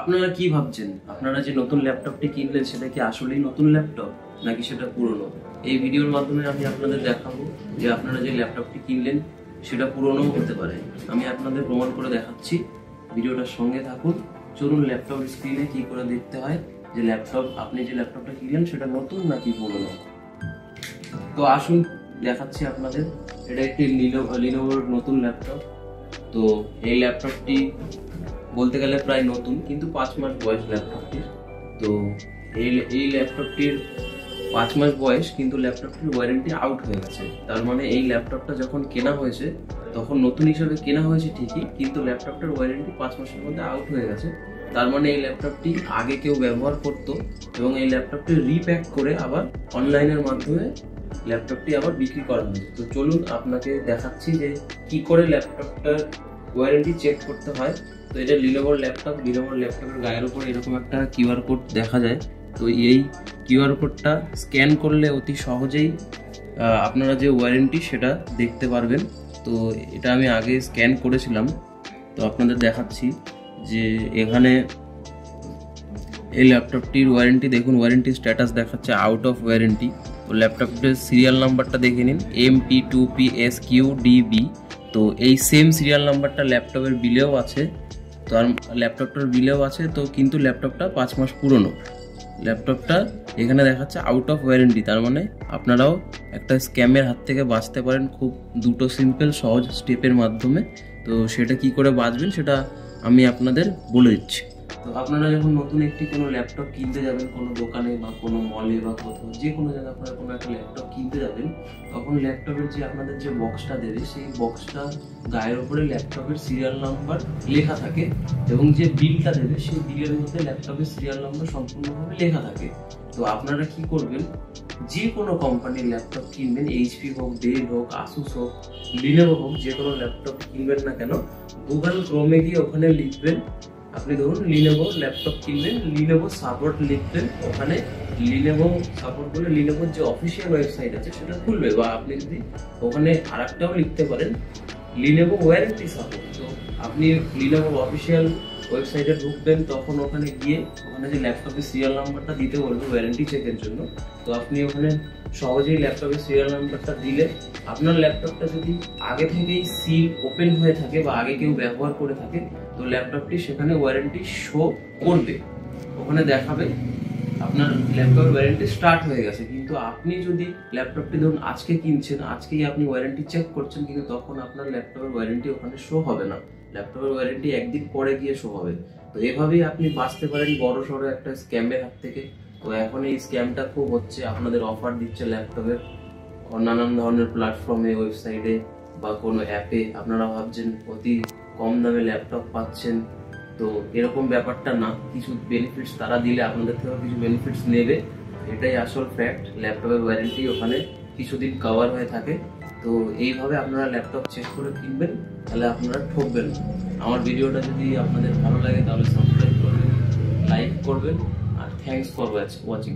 আপনারা কি ভাবছেন, আপনারা যে নতুন ল্যাপটপটি কিনলেন সেটা কি আসলেই নতুন ল্যাপটপ নাকি সেটা পুরনো? এই ভিডিওর মাধ্যমে আমি আপনাদের দেখাবো যে আপনারা যে ল্যাপটপটি কিনলেন সেটা পুরনোও হতে পারে। আমি আপনাদের প্রমাণ করে দেখাচ্ছি, ভিডিওটার সঙ্গে থাকুন। চলুন ল্যাপটপের স্ক্রিনে কি করে দেখতে হয় যে আপনি যে ল্যাপটপটা কিনলেন সেটা নতুন নাকি পুরনো। তো আসুন দেখাচ্ছি আপনাদের। এটা একটি লিনোভোর নতুন ল্যাপটপ। তো এই ল্যাপটপটি বলতে গেলে প্রায় নতুন, কিন্তু 5 মাস বয়স ল্যাপটপটির। তো এই ল্যাপটপটির 5 মাস বয়স, কিন্তু ল্যাপটপটির ওয়ারেন্টি আউট হয়ে গেছে। তার মানে এই ল্যাপটপটা যখন কেনা হয়েছে তখন নতুন হিসেবে কেনা হয়েছে ঠিকই, কিন্তু ল্যাপটপটার ওয়ারেন্টি 5 মাসের মধ্যে আউট হয়ে গেছে। তার মানে এই ল্যাপটপটি আগে কেউ ব্যবহার করতো এবং এই ল্যাপটপটি রিপ্যাক করে আবার অনলাইনের মাধ্যমে ল্যাপটপটি আবার বিক্রি করা হয়েছে। তো চলুন আপনাকে দেখাচ্ছি যে কি করে ল্যাপটপটার ওয়ারেন্টি চেক করতে হয়। তো এটা লিনোভোর ল্যাপটপের গায়ের উপর এরকম একটা কিউআর কোড দেখা যায়। তো এই কিউআর কোডটা স্ক্যান করলে অতি সহজেই আপনারা যে ওয়ারেন্টি সেটা দেখতে পারবেন। তো এটা আমি আগে স্ক্যান করেছিলাম, তো আপনাদের দেখাচ্ছি যে এখানে এই ল্যাপটপটির ওয়ারেন্টি দেখুন, ওয়ারেন্টি স্ট্যাটাস দেখাচ্ছে আউট অফ ওয়ারেন্টি। তো ল্যাপটপটির সিরিয়াল নাম্বারটা দেখে নিন, MP2PSQDB। তো এই সেম সিরিয়াল নাম্বারটা ল্যাপটপের বিলেও আছে, তো আর ল্যাপটপটার বিলেও আছে। তো কিন্তু ল্যাপটপটা 5 মাস পুরনো। ল্যাপটপটা এখানে দেখাচ্ছে আউট অফ ওয়ারেন্টি, তার মানে আপনারাও একটা স্ক্যামের হাত থেকে বাঁচতে পারেন খুব দুটো সিম্পল সহজ স্টেপের মাধ্যমে। তো সেটা কি করে বাঁচবেন সেটা আমি আপনাদের বলে দিচ্ছি। তো আপনারা যখন নতুন একটি কোনো ল্যাপটপ কিনতে যাবেন কোনো দোকানে বা কোনো মলে বা কোথাও যে কোনো জায়গায় আপনারা কোনো একটা ল্যাপটপ কিনতে যাবেন, তখন ল্যাপটপের যে আপনাদের যে বক্সটা দেবে সেই বক্সটা গায়ের উপরে ল্যাপটপের সিরিয়াল নাম্বার লেখা থাকে এবং যে বিলটা দেবে সেই বিলের মধ্যে ল্যাপটপের সিরিয়াল নাম্বার সম্পূর্ণভাবে লেখা থাকে। তো আপনারা কি করবেন, যে কোনো কোম্পানির ল্যাপটপ কিনবেন, এইচপি হোক, ডেল হোক, আসুস হোক, লিনোভো হোক, যে কোনো ল্যাপটপ কিনবেন না কেন, গুগল ক্রোমে গিয়ে ওখানে লিখবেন, আপনি ধরুন লিনোভো ল্যাপটপ কিনবেন, লিনোভো সাপোর্ট লিখবেন, ওখানে লিনোভো সাপোর্ট বলে লিনোভোর যে অফিসিয়াল ওয়েবসাইট আছে সেটা খুলবে। বা আপনি যদি ওখানে আরেকটাও লিখতে পারেন, লিনোভো ওয়ারেন্টি সাপোর্ট। তো আপনি লিনোভো অফিসিয়াল ওয়েবসাইটে ঢুকবেন, তখন ওখানে গিয়ে ওখানে যে ল্যাপটপের সিরিয়াল নাম্বারটা দিতে বলবে ওয়ারেন্টি চেকের জন্য। তো আপনি ওখানে সহজেই ল্যাপটপের সিরিয়াল নাম্বারটা দিলে আপনার ল্যাপটপটা যদি আগে থেকেই সিল ওপেন হয়ে থাকে বা আগে কেউ ব্যবহার করে থাকে, তো ল্যাপটপটি সেখানে ওয়ারেন্টি শো করবে, ওখানে দেখাবে আপনার ল্যাপটপের ওয়ারেন্টি স্টার্ট হয়ে গেছে। কিন্তু আপনি যদি ল্যাপটপটি ধরুন আজকে কিনছেন, আজকেই আপনি ওয়ারেন্টি চেক করছেন, কিন্তু তখন আপনার ল্যাপটপের ওয়ারেন্টি ওখানে শো হবে না, ল্যাপটপের ওয়ারেন্টি একদিন পরে গিয়ে শো হবে। তো এভাবেই আপনি বাঁচতে পারেন বড় সড়ো একটা স্ক্যামের হাত থেকে। তো এখন এই স্ক্যামটা খুব হচ্ছে, আপনাদের অফার দিচ্ছে ল্যাপটপের নানান ধরনের প্ল্যাটফর্মে, ওয়েবসাইটে বা কোনো অ্যাপে। আপনারা ভাবছেন অতি কম দামে ল্যাপটপ পাচ্ছেন, তো এরকম ব্যাপারটা না। কিছু বেনিফিটস তারা দিলে আপনাদের থেকেও কিছু বেনিফিটস নেবে, এটাই আসল ফ্যাক্ট। ল্যাপটপের ওয়ারেন্টি ওখানে কিছুদিন কভার হয়ে থাকে। তো এইভাবে আপনারা ল্যাপটপ চেক করে কিনবেন, তাহলে আপনারা ঠকবেন না। আমার ভিডিওটা যদি আপনাদের ভালো লাগে তাহলে সাবস্ক্রাইব করবেন, লাইক করবেন, আর থ্যাঙ্কস ফর ওয়াচিং।